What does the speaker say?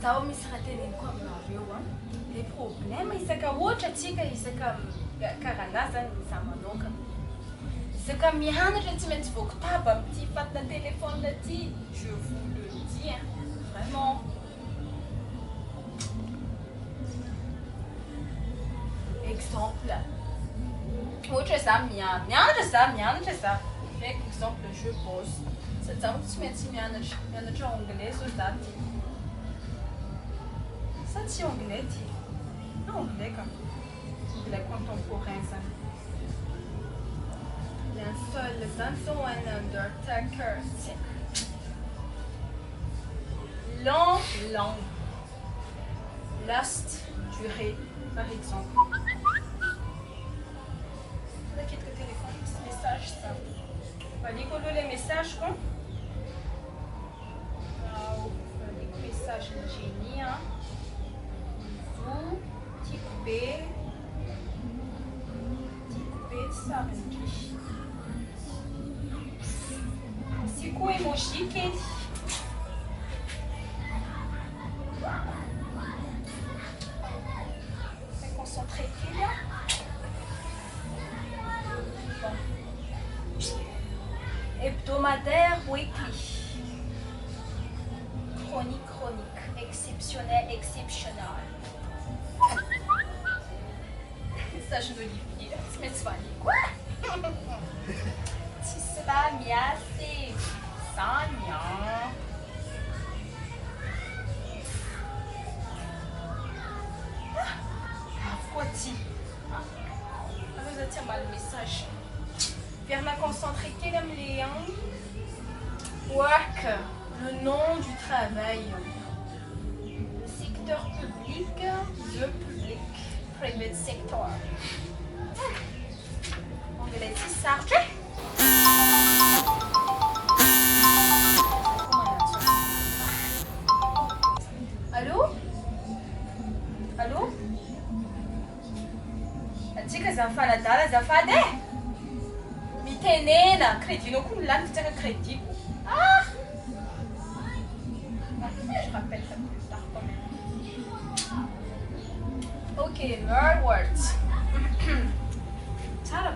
Zaho misy raha teneniko aminareo a. Le problème isaka ohatra atsika isaka karaha zany za manokana. Isaka mianatra tsy maintsy voakitaba amin'ity fatina téléphone ty. Je vous le dis hein. Vraiment. Exemple. Ohatra za mianatra za. Avec exemple je bosse. Za tsy maintsy mianatra anglais zao za ty. Ça c'est anglais, non anglais quand anglais contemporain ça. Linceul, Samson and Undertaker. Long. Last, durée, par exemple. On a quelques téléphones, petits messages ça. On va lire les messages quoi. Wow, les messages génie hein. TikB sabe se com emoji que vai concentrer filha hebdomadaire weekly chronique exceptionnel ça je veux dire mais c'est pas quoi si c'est pas bien c'est ça non quoi tu alors je tiens mal le message vers ma concentrée quel est le lien work le nom du travail le secteur public le public private sector. Anglais, c'est ça. Allô? Allô? Atika zafala dala zafade. Mitenena, crédit no kun lan fitaka crédit. Ah! Je rappelle ça plus tard quand même. Ok, more words. Tara.